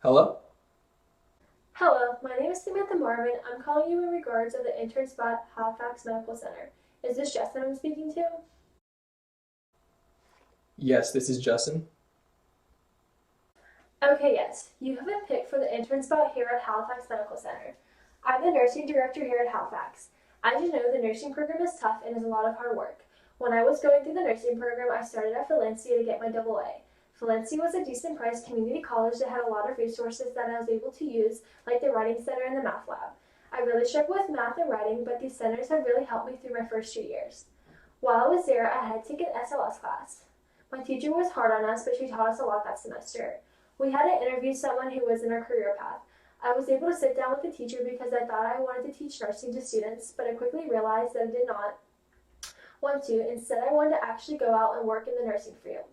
Hello? Hello, my name is Samantha Marvin. I'm calling you in regards of the intern spot at Halifax Medical Center. Is this Justin I'm speaking to? Yes, this is Justin. Okay, yes. You have been picked for the intern spot here at Halifax Medical Center. I'm the nursing director here at Halifax. As you know, the nursing program is tough and is a lot of hard work. When I was going through the nursing program, I started at Valencia to get my AA. Valencia was a decent priced community college that had a lot of resources that I was able to use, like the writing center and the math lab. I really struggled with math and writing, but these centers have really helped me through my first 2 years. While I was there, I had to take an SLS class. My teacher was hard on us, but she taught us a lot that semester. We had to interview someone who was in our career path. I was able to sit down with the teacher because I thought I wanted to teach nursing to students, but I quickly realized that I did not want to. Instead, I wanted to actually go out and work in the nursing field.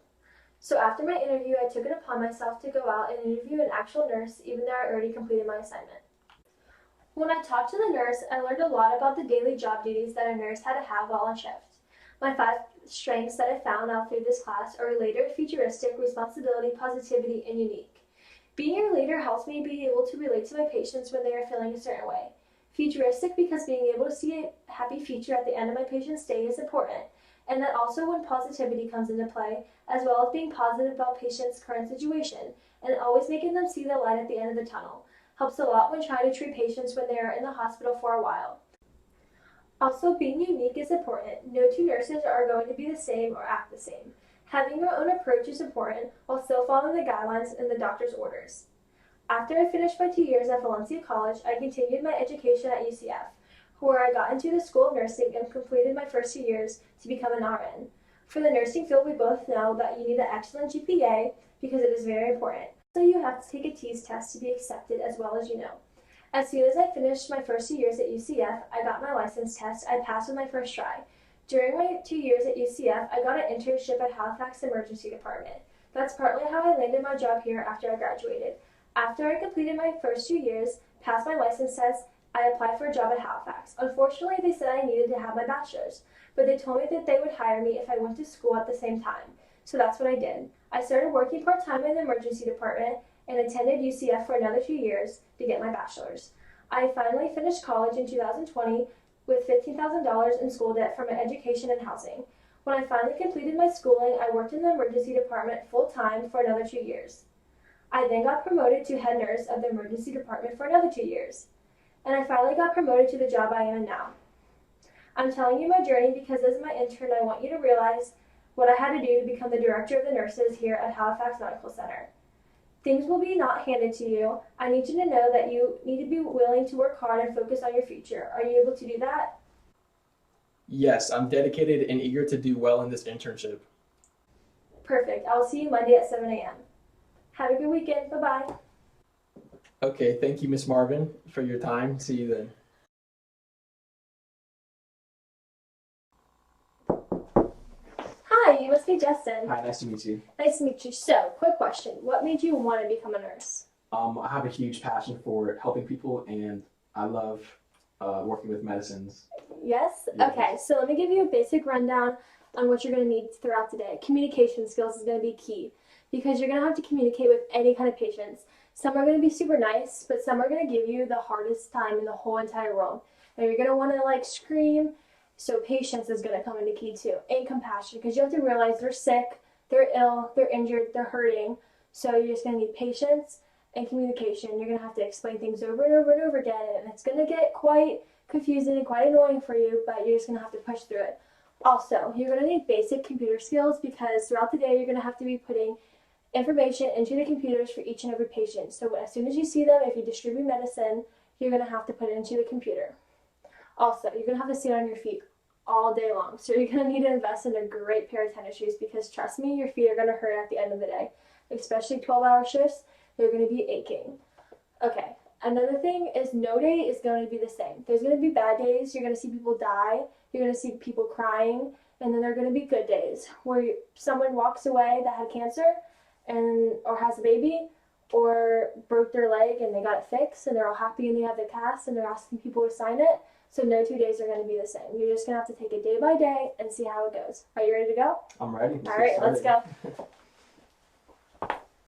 So after my interview, I took it upon myself to go out and interview an actual nurse, even though I already completed my assignment. When I talked to the nurse, I learned a lot about the daily job duties that a nurse had to have while on shift. My 5 strengths that I found out through this class are leader, futuristic, responsibility, positivity, and unique. Being a leader helps me be able to relate to my patients when they are feeling a certain way. Futuristic because being able to see a happy future at the end of my patient's day is important, and that also when positivity comes into play, as well as being positive about patients' current situation, and always making them see the light at the end of the tunnel, helps a lot when trying to treat patients when they are in the hospital for a while. Also, being unique is important. No two nurses are going to be the same or act the same. Having your own approach is important while still following the guidelines and the doctor's orders. After I finished my 2 years at Valencia College, I continued my education at UCF, where I got into the School of Nursing and completed my first 2 years to become an RN. For the nursing field, we both know that you need an excellent GPA because it is very important. So you have to take a TEAS test to be accepted as well as you know. As soon as I finished my first 2 years at UCF, I got my license test. I passed with my first try. During my 2 years at UCF, I got an internship at Halifax Emergency Department. That's partly how I landed my job here after I graduated. After I completed my first 2 years, passed my license test, I applied for a job at Halifax. Unfortunately, they said I needed to have my bachelor's, but they told me that they would hire me if I went to school at the same time. So that's what I did. I started working part-time in the emergency department and attended UCF for another 2 years to get my bachelor's. I finally finished college in 2020 with $15,000 in school debt from my education and housing. When I finally completed my schooling, I worked in the emergency department full-time for another 2 years. I then got promoted to head nurse of the emergency department for another 2 years. And I finally got promoted to the job I am in now. I'm telling you my journey because as my intern, I want you to realize what I had to do to become the director of the nurses here at Halifax Medical Center. Things will be not handed to you. I need you to know that you need to be willing to work hard and focus on your future. Are you able to do that? Yes, I'm dedicated and eager to do well in this internship. Perfect. I'll see you Monday at 7 a.m. Have a good weekend. Bye-bye. Okay, thank you, Miss Marvin, for your time. See you then. Hi, you must be Justin. Hi, nice to meet you. Nice to meet you. So, quick question. What made you want to become a nurse? I have a huge passion for helping people, and I love working with medicines. Yes? Yes. Okay, so let me give you a basic rundown on what you're going to need throughout the day. Communication skills is going to be key because you're going to have to communicate with any kind of patients. Some are going to be super nice, but some are going to give you the hardest time in the whole entire world. And you're going to want to scream. So patience is going to come into key too. And compassion, because you have to realize they're sick, they're ill, they're injured, they're hurting. So you're just going to need patience and communication. You're going to have to explain things over and over and over again. And it's going to get quite confusing and quite annoying for you, but you're just going to have to push through it. Also, you're going to need basic computer skills because throughout the day you're going to have to be putting information into the computers for each and every patient. So as soon as you see them, if you distribute medicine, you're going to have to put it into the computer. Also, you're going to have to sit on your feet all day long. So you're going to need to invest in a great pair of tennis shoes because trust me, your feet are going to hurt at the end of the day. Especially 12-hour shifts, they're going to be aching. Okay, another thing is no day is going to be the same. There's going to be bad days. You're going to see people die. You're going to see people crying. And then there are going to be good days where someone walks away that had cancer or has a baby or broke their leg and they got it fixed and they're all happy and they have the cast and they're asking people to sign it. So no 2 days are going to be the same. You're just going to have to take it day by day and see how it goes. Are you ready to go? I'm ready. All right, let's go.